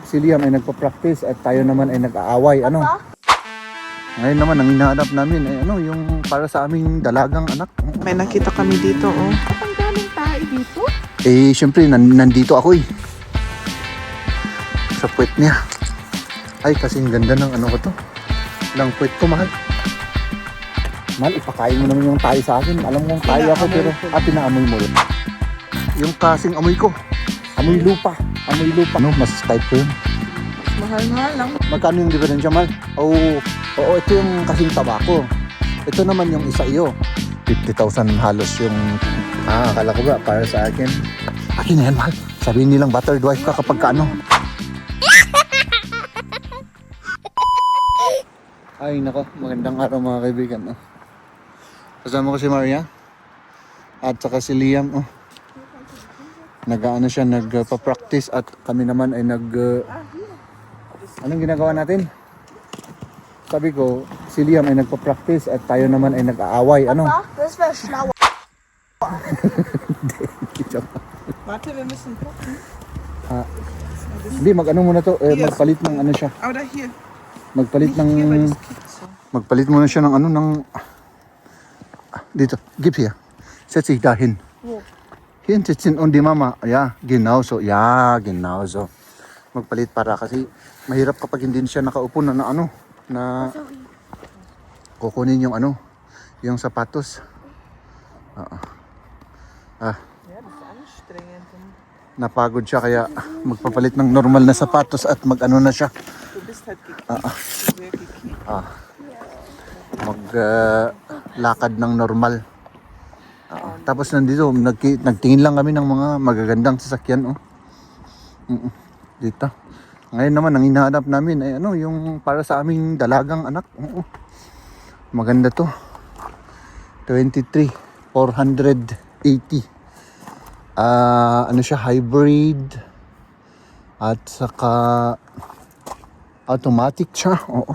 si Liam ay nagpa-practice at tayo naman ay nag-aaway. Ano? Ngayon naman, ang hinahanap namin ay ano, yung para sa aming dalagang anak. May nakita kami dito, oh. Ang galing tayo dito? Eh, syempre, nandito ako eh. Sa puwet niya. Ay, kasing ganda ng ano ko to. Ng puwet ko, mahal. Mahal, ipakain mo naman yung tayo sa akin. Alam mo kung tayo ako, pero pinaamoy mo yun. Yung kasing amoy ko. Amoy lupa. Amoy lupa. Ano, mas type ko yun. Mahal-mahal lang. Magkano yung diferensya, mahal? Oo, ito yung kasing tabako. Ito naman yung isa iyo. 50,000 halos yung... akala ko ba para sa akin? Akin na yan, mahal. Sabihin nilang buttered wife ka kapag ka ano. Ay, nako. Magandang araw mga kaibigan. Oh. Kasama ko si Maria. At saka si Liam. Oh. Nag-ano siya, nagpa-practice at kami naman ay anong ginagawa natin? Sabi ko, si Liam ay nagpa-practice at tayo naman ay nag-aaway. Ano? Das wäre schlauer. Warte, wir müssen gucken. Hindi, mag-ano muna to. Magpalit ng ano siya. Oder hier. Magpalit ng... Hier, weil das kippt so. Magpalit muna siya ng ano, ng... Dito, gib hier. Setz dich dahin. Wo? Hier sitzen und die Mama. Ja, genau so. Ja, genau so. Magpalit para kasi mahirap kapag hindi siya nakaupo na ano, na kukunin yung ano, yung sapatos. Ja, das ist anstrengend. Napagod siya kaya magpapalit ng normal na sapatos at mag-ano na siya. Du bist halt gekippt. Sehr gekippt. Maglakad ng normal. Tapos nandito, nagtingin lang kami ng mga magagandang sasakyan. Dito. Ngayon naman, ang hinahanap namin ay ano, yung para sa aming dalagang anak. Maganda to. 23,480. Ano siya, hybrid. At saka automatic siya. Oo.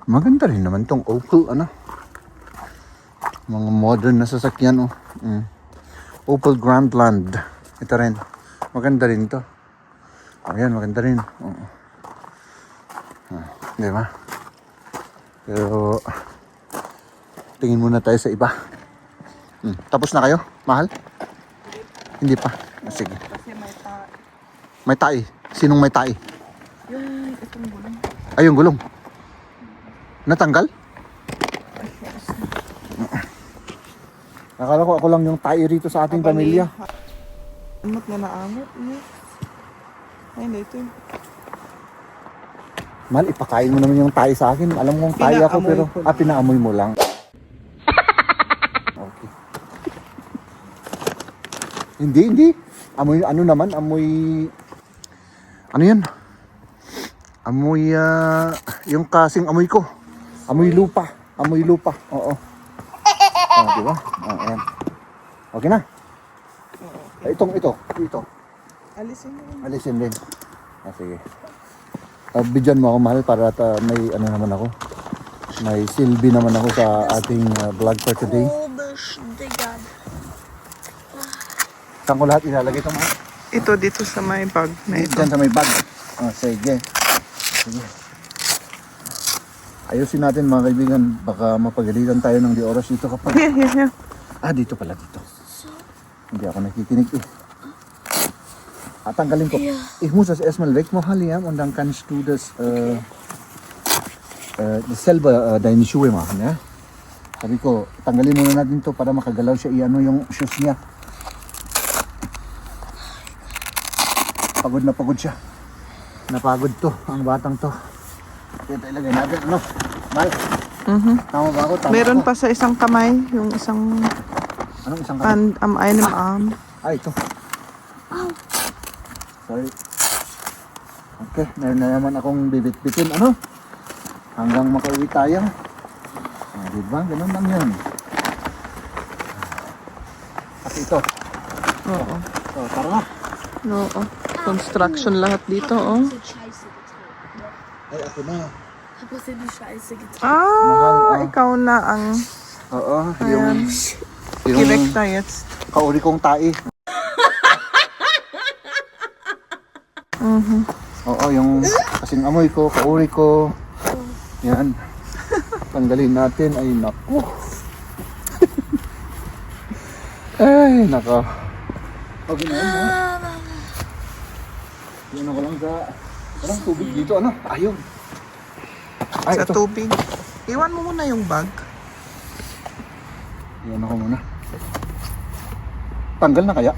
Maganda rin naman tong Opel, ano. Mga modern na sasakyan, Opel Grandland. Ito rin. Maganda rin to. Ayan, maganda rin. Di ba? Pero, tingin muna tayo sa iba. Tapos na kayo? Mahal? Hindi pa. Sige. Kasi may tayo. May tae. Sinong may tae? Yung itong gulong. Ay, yung gulong. Natanggal? Nakala ko ako lang yung tae rito sa ating pamilya. Amot na naamot. Ay, na ito. Mahal, ipakain mo naman yung tae sa akin. Alam mo kung tae ako, Pinaamoy pero ko lang. pinaamoy mo lang. Okay. Hindi. Amoy, ano naman, amoy... Ano yan? Amoy, yung kasing amoy ko. Amoy lupa. Oo. Diba? Ayan. Okay na? Ito. Alisin mo. Alisin din. Sige. Bidyan mo ako, mahal, para may ano naman ako. May silbi naman ako sa ating vlog for today. Komisch, Digga. Saan ko lahat ilalagay ito, mahal? Ito dito sa may bag na ito. Diyan sa may bag. Sige. Ayusin natin mga kaibigan. Baka mapagalitan tayo ng di oras dito kapag... Here. Dito pala, dito. Hindi ako nakikinig eh. Tanggalin ko. Ich muss das erstmal wegmachen, Liam, und dann kannst du das selber deine Schuhe machen, ja? Sabi ko, tanggalin muna natin to para makagalaw siya. I-ano yung shoes niya. Pagod na pagod siya. Napagod to, ang batang to. Ito ilagay natin, ano? Mal, tama ba ako? Tama Meron ako. pa sa isang kamay, yung isang Anong isang kamay? einem arm. Ito. Sorry. Okay, meron na naman akong bibit-bitin. Ano? Hanggang makauwi tayo. Diba? Ganun lang yun. At ito. Oo. So, tara na. Oo. Construction lahat dito, oh. Ay, ako na. Hab uns in die Scheiße getan. Ah, ikaw na ang Oo, yung Direkta jetzt. kauri kong tae. Oo, yung kasing amoy ko, kauri ko. Yan. Tanggalin natin. Ay, naku. Ay, nako. Okay na yun, ha? Yan ako lang sa... Parang tubig dito, ano? Ayun. Ay, Sa ito. tubig. Iwan mo muna yung bag. Yan ako muna. Tanggal na kaya?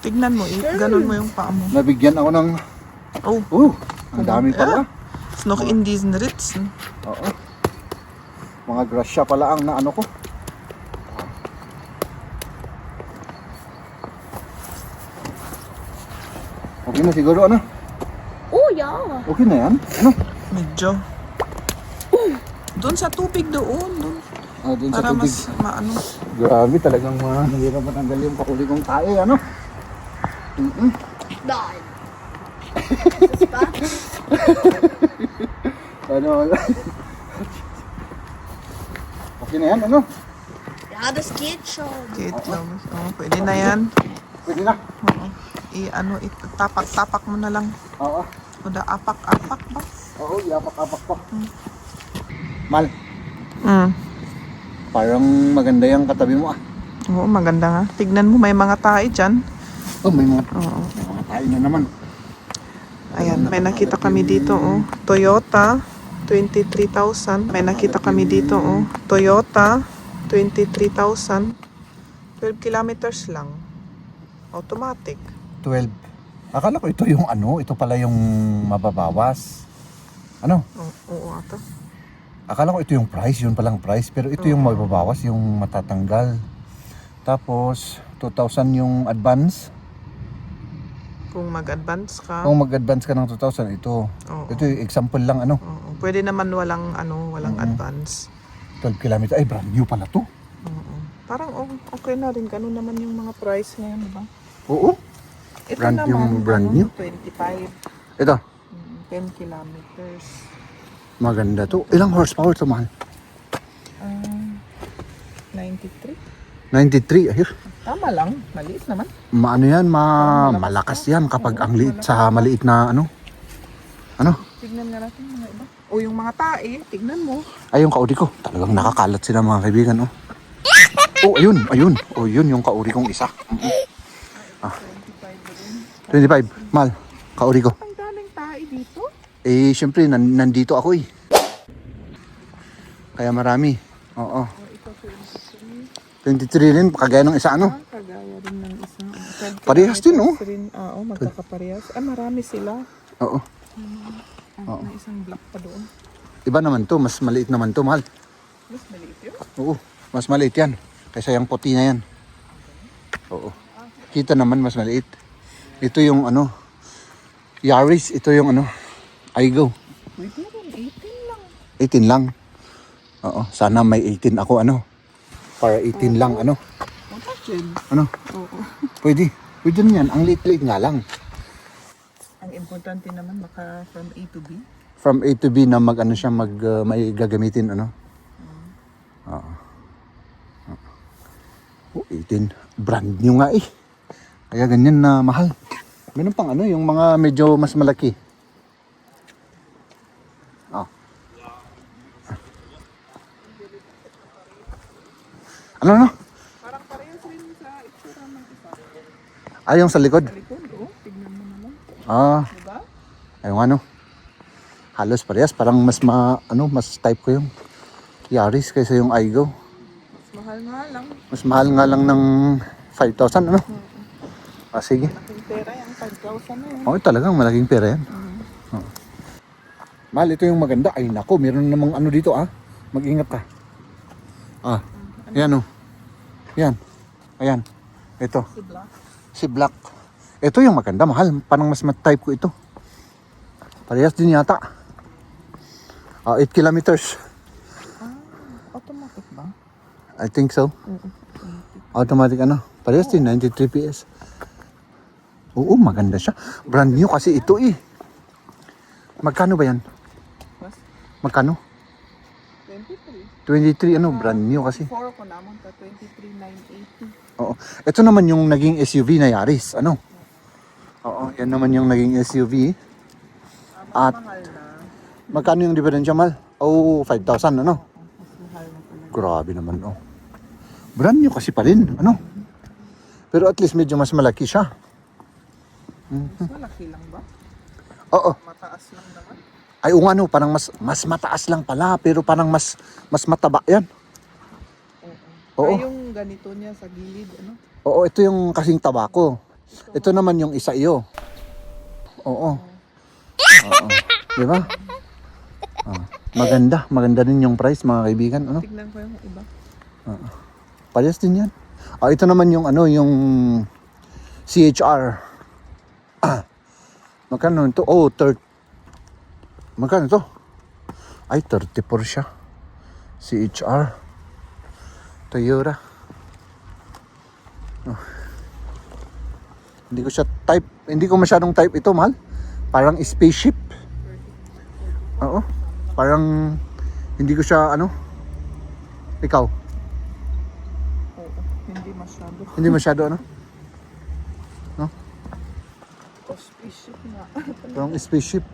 Tignan mo, ganun mo yung paa mo. Nabigyan ako ng... Oh, ang dami pala. it's nog in diesen Ritzen. Oo. Mga grasya pala ang naano ko. Okay na siguro, ano? Oh ja. Okay na yan? Ano? Medyo. Doon sa tubig doon. Ah, dun sa Para tubig. mas maano. Grabe talagang mahirap matanggal yung pakuli kong tae, ano? Nein. Ist das wahr? Ano? Okay na yan, ano? Ja, das geht schon. Geht, glaube ich. Oh, pwede na yan. Pwede na. Oo. Tapak-tapak mo na lang. Oo. O da apak-apak ba? Oo, iapak-apak pa. Mal, parang maganda yung katabi mo, ah. Oo, maganda nga. Tignan mo, may mga tae dyan. Oh, may mga Oo. tayo na naman. Ayan, may nakita kami dito, oh. Toyota, 23,000. May nakita kami dito, oh. Toyota, 23,000. 12 kilometers lang. Automatic. 12. Akala ko ito yung ano, ito pala yung mababawas. Ano? Oo, ata. Akala ko ito yung price, yun palang price. Pero ito yung mababawas, yung matatanggal. Tapos, 2,000 yung advance. Kung mag-advance ka. Kung mag-advance ka ng 2,000, ito. Oo. Ito yung example lang, ano? Oo. Pwede naman walang advance. 12 kilometers. Ay, brand new pala to. Oo. Parang okay na rin. Ganun naman yung mga price ngayon, di ba? Oo. Ito Brand naman, new, brand new. 25. Ito, 10 kilometers. maganda to. Ilang horsepower to, mahal? 93. 93. Ayun. Tama lang. Maliit naman. Maano yan, malakas yan kapag ang liit sa maliit na ano. Ano? Tignan nga natin mga iba. O yung mga tae, tignan mo. Ay, yung kauri ko. Talagang nakakalat sila mga kaibigan, oh. Oh, ayun, ayun. Oh, yun yung kauri kong isa. Ah. 25. Mal, kauri ko. Ang daming tae dito. Eh, syempre, nandito ako eh. Kaya marami. Oo. 23 rin, kagaya ng isa, ano? Kagaya rin ng isa. Parehas din, oh. Oo, magkakaparehas. Marami sila. Oo. May isang black pa doon. Iba naman to, mas maliit naman to, mahal. Mas maliit yun. Oo, mas maliit yan. Kaysa yung puti na yan. Oo. Kita naman mas maliit. Ito yung ano, Yaris, ito yung ano, Aygo. Pwede rin, 18 lang. 18 lang. Oo, sana may 18 ako, ano. Para 18 lang, ano. Imagine. Ano, Oo. pwede. Pwede rin yan, ang liit-liit nga lang. Ang importante naman maka from A to B. From A to B na mag-ano siya, may gagamitin, ano. Oo. Oh, 18. Brand new nga eh. Kaya ganyan na mahal. Meron pang ano, yung mga medyo mas malaki. Oh. Ano? Parang parehas rin sa itsura ng isa. Ah, yung sa likod. Sa likod, tignan mo naman. Ah, Diba? ayun ano. Halos parehas. Parang mas mas type ko yung Yaris kaysa yung Aygo. Mas mahal nga lang. Mas mahal nga lang ng 5,000, ano? Ah, sige. Malaking pera yan, 5,000 na yan. Oo, talagang malaking pera yan. Oo. Mahal, ito yung maganda. Ay, nako, meron namang ano dito, ah. Mag-ingat ka. Ah, yan, oh. Yan. Ayan. Ito. Si Black. Si Black. Ito yung maganda, mahal. Parang mas type ko ito. Parehas din yata. 8 kilometers. Automatic ba? I think so. Automatic ano. Parehas din, 93 PS. Oo, maganda siya. Brand new kasi ito eh. Magkano ba yan? Mas Magkano? 23. 23, ano, brand new kasi. 4 ko naman ka, 23,980. Oo. Ito naman yung naging SUV na Yaris, ano? Oo, yan naman yung naging SUV. At Mahal na. magkano yung diferensya, Mal? Oh, 5,000, ano? Mas mahal na pala. Grabe naman, oh. Brand new kasi pa rin, ano? Pero at least medyo mas malaki siya. Mas malaki lang ba? Oo. Mataas lang naman. Ay, ano, parang mas mataas lang pala, pero parang mas mataba yan. Oo. Ay, yung ganito niya sa gilid, ano? Oo, ito yung kasing taba ko. Ito naman yung isa iyo. Oo. Oo. Di ba? Oh. Maganda din yung price, mga kaibigan, ano? Tignan ko yung iba. Parehas din yan. Ito naman yung ano, yung CHR. Magkano ito? Oh, magkano ito? Ay, 34 siya. CHR. Toyota. Oh. Hindi ko masyadong type ito, mahal. Parang spaceship. Oo. Parang hindi ko siya ano. Ikaw, Oo, hindi masyado. hindi masyado ano? Spaceship nga. Parang spaceship.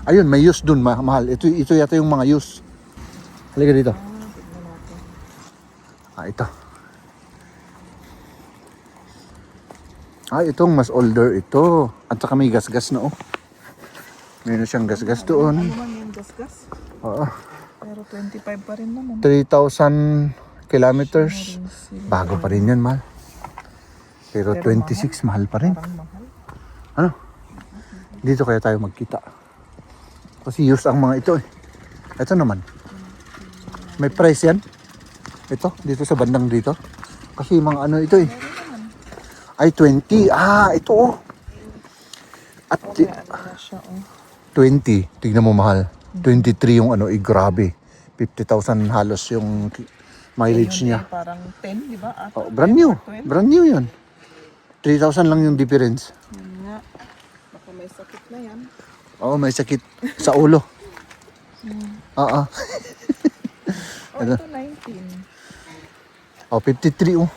Ayun, may use dun, mahal. Ito yata yung mga use. Halika dito. Tignan natin. Ito. Itong mas older ito. At saka may gas-gas na, oh. Meron siyang gas-gas doon. Ano man yung gasgas? Oo. Pero 25 pa rin naman. 3,000 kilometers. Sila. Bago pa rin yan, mahal. Pero 26, mahal pa rin. Parang mahal. Ano? Dito kaya tayo magkita. Kasi used ang mga ito, eh. Ito naman. May price yan. Ito, dito sa bandang dito. Kasi mga ano ito, eh. Ay, 20. Ito, oh. At Okay, ano na siya, oh. 20. Tignan mo, mahal. 23 yung ano, grabe. 50,000 halos yung mileage Yun niya. eh, parang 10, di ba? Oh, brand new. 12. Brand new yun. 3,000 lang yung difference. Yun nga. Baka may sakit na yan. Oo, may sakit sa ulo. Oo. Oh, ito 19. 53, oh.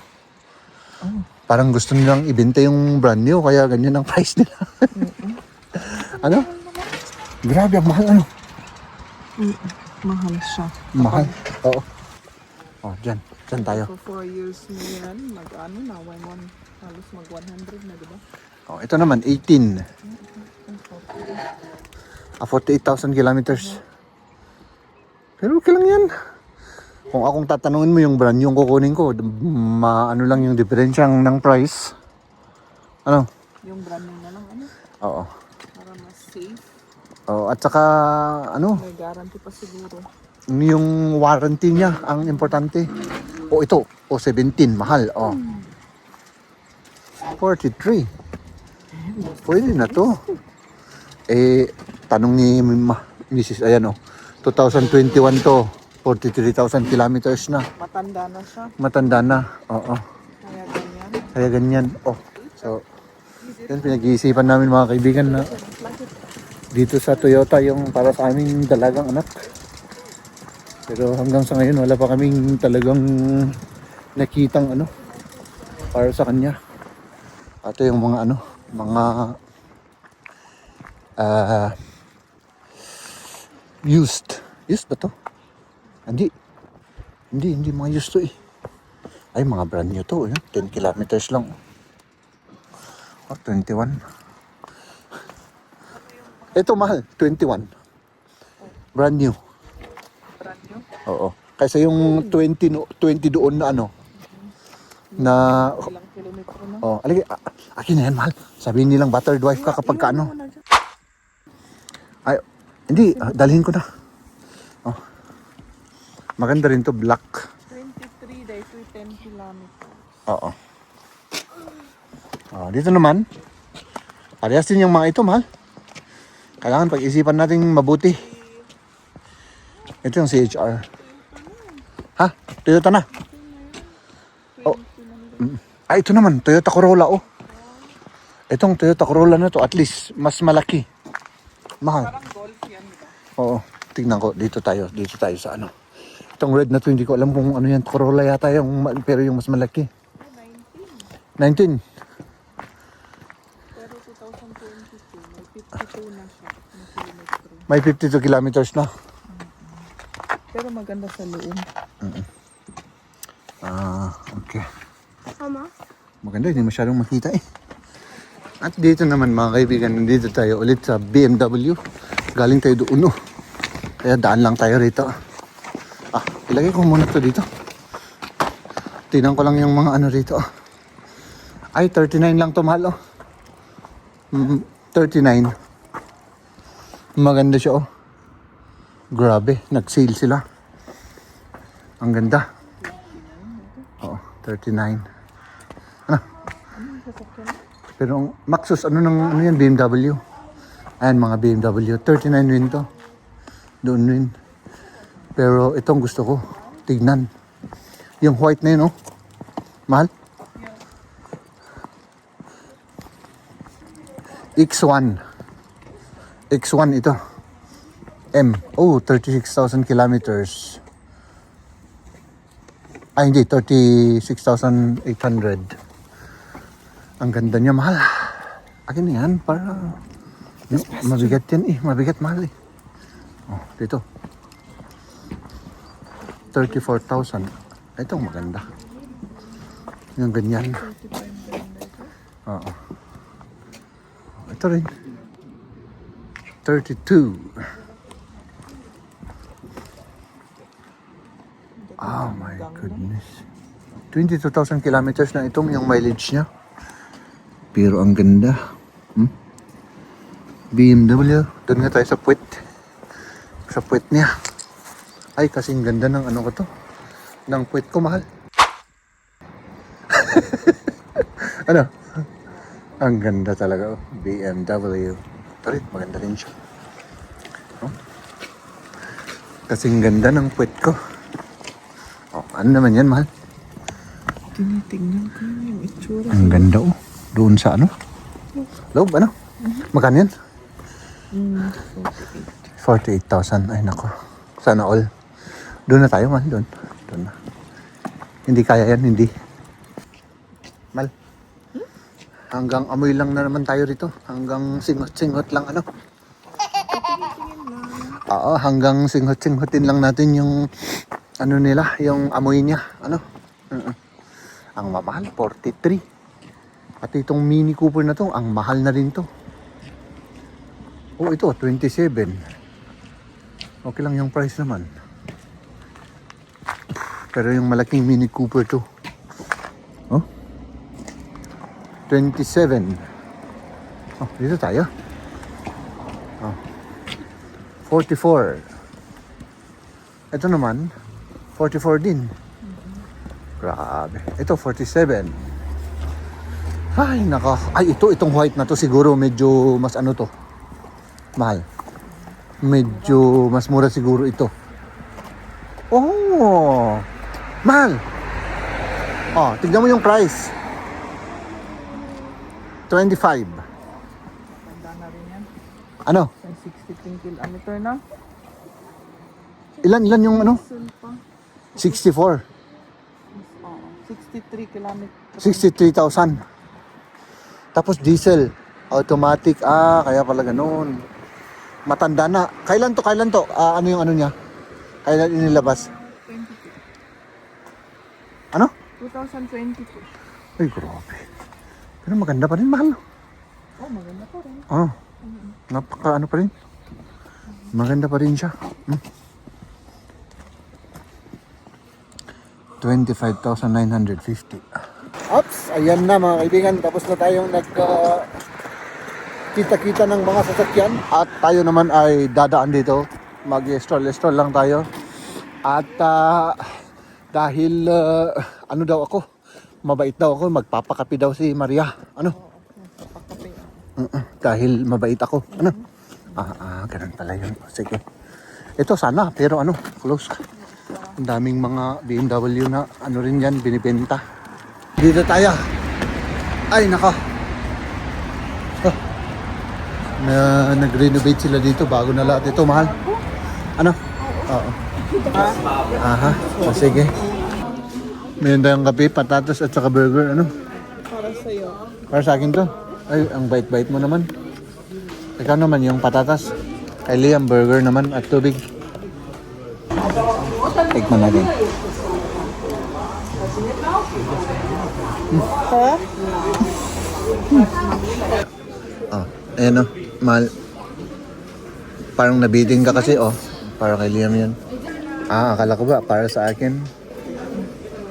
Parang gusto nilang ibenta yung brand new, kaya ganyan ang price nila. Ano? Grabe, ang mahal, ano? Mahal siya. Mahal. Oo. Dyan tayo. For 4 years mo yan, mag-ano na, halos mag-100 na, di ba? Ito naman, 18. 48,000 kilometers. Pero okay lang yan. Kung akong tatanungin mo yung brand yung kukunin ko, ano lang yung diferensya ng price. Ano? Yung brand new na lang, ano? Oo. Para mas safe. At saka, ano, May guarantee pa siguro. yung warranty niya, ang importante. Ito. 17, mahal. 43. Pwede na to. Tanong ni Mrs. Ayan, 2021 to. 43,000 kilometers na. Matanda na siya. Matanda na. Oo. Kaya ganyan. Kaya ganyan. So, yan pinag-iisipan namin mga kaibigan na dito sa Toyota yung para sa aming dalagang anak. Pero hanggang sa ngayon wala pa kaming talagang nakitang para sa kanya. Ito yung mga mga used. Used ba to? Hindi mga used to, eh. Ay, mga brand new to, 10 kilometers lang. 21. Ito mahal, 21. Brand new. Brand new. Oo. Kaysa yung 20 doon na na Ilang kilometro na. akin na yan, mahal. Sabihin nilang battered wife ka kapag ka Ay, hindi, dalhin ko na. Maganda rin to, black. 23 days with 10 kilometers. Oo. Dito naman, parehas din yung mga ito, mahal. Kailangan pag-isipan natin mabuti. Ito yung CHR. Ha? Toyota na? Ito naman, Toyota Corolla, Itong Toyota Corolla na to, at least, mas malaki. Mahal. Parang Golf yan, di ba? Oo. Tingnan ko, dito tayo sa Itong red na to, hindi ko alam kung ano yan. Corolla yata pero yung mas malaki. 19. Pero 52 na siya. Na kilometro. May 52 kilometers na. Pero maganda sa loob. Okay. Mama? Maganda, hindi masyadong makita eh. At dito naman mga kaibigan, nandito tayo ulit sa BMW. Galing tayo doon oh. Kaya daan lang tayo rito. Ilagay ko muna to dito. Tingnan ko lang yung mga ano rito. Ay, 39 lang to mahal oh. 39. Maganda siya oh. Grabe, nag-sale sila. Ang ganda. Oo, 39. Ano? Pero ang Maxus, ano yan, BMW. Ayan, mga BMW. 39 rin to. Doon rin. Pero itong gusto ko. Tignan. Yung white na yun, oh. Mahal? X1. X1 ito. M. Oh, 36,000 kilometers. Ay, hindi. 36,800. Ang ganda niya, mahal. Akin na yan, para... No, mabigat yan eh. Mabigat, mahal eh. Oh, dito. 34,000. Ito, maganda. Yung ganyan. Oo. Ito rin. 32. Oh my goodness. 22,000 kilometers na itong yung mileage niya. Pero ang ganda. BMW. Doon nga tayo sa puwet. Sa puwet niya. Ay, kasing ganda ng ano ko to. Ng puwet ko, mahal. Ano? Ang ganda talaga. Oh. BMW. Ito rin, maganda rin siya. Oh. Kasing ganda ng puwet ko. Oh, ano naman yan, mahal? Tinitingnan ko yung itsura. Ang ganda, oh. Doon sa ano? Loob, ano? Magkano yan? 48,000. Ay, nako. Sana all. Doon na tayo, mahal. Doon na. Hindi kaya yan, hindi. Mal. Hanggang amoy lang na naman tayo rito. Hanggang singot-singot lang, ano? Oo, hanggang singot-singhotin lang natin yung ano nila, yung amoy niya. Ano? Ang mamahal, 43. At itong Mini Cooper na to, ang mahal na rin to. Oh, ito, 27. Okay lang yung price naman. Pero yung malaking Mini Cooper to. Oh? 27. Oh, dito tayo. Oh. 44. Ito naman, 44 din. Grabe. Ito, 47. Ay, naka. Ay, itong white na to siguro medyo mas ano to. Mahal. Medyo mas mura siguro ito. Oh! Mahal! Oh, tignan mo yung price. 25. Ganda na rin yan. Ano? May 63 kilometer na. Ilan yung ano? Diesel pa. 64. 63 kilometer. 63,000. Tapos diesel. Automatic. Kaya pala ganun. Matanda na. Kailan to? Ano yung ano niya? Kailan inilabas? 22. Ano? 2022. Ay, grabe. Pero maganda pa rin, mahal. Oh, maganda pa rin. Napaka ano pa rin. Maganda pa rin siya. 25,950. Ops, ayan na mga kaibigan. Tapos na tayong kita-kita ng mga sasakyan. At tayo naman ay dadaan dito. Mag-stroll lang tayo. At dahil ano daw ako, mabait daw ako, magpapakapi daw si Maria. Ano? Dahil mabait ako. Ano? Ganun pala yun. Sige. Ito sana, pero ano, close. Ang daming mga BMW na ano rin yan, binibenta. Dito tayo. Ay, naka. Nag-renovate sila dito bago na lahat. Ito, mahal. Ano? Oo. Sige. Mayroon tayong kape, patatas at saka burger. Ano? Para sa'yo. Para sa akin to. Ay, ang bait-bait mo naman. Ikaw naman yung patatas. Kay Liam, burger naman at tubig. Tikman natin. Ha? Oh, ayan o. Mahal. Parang nabiting ka kasi, oh. Para kay Liam yan. Ah, akala ko ba? Para sa akin.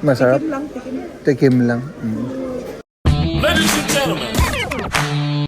Masarap. Tikim lang, tikim. Tikim lang. Mm. Ladies and gentlemen,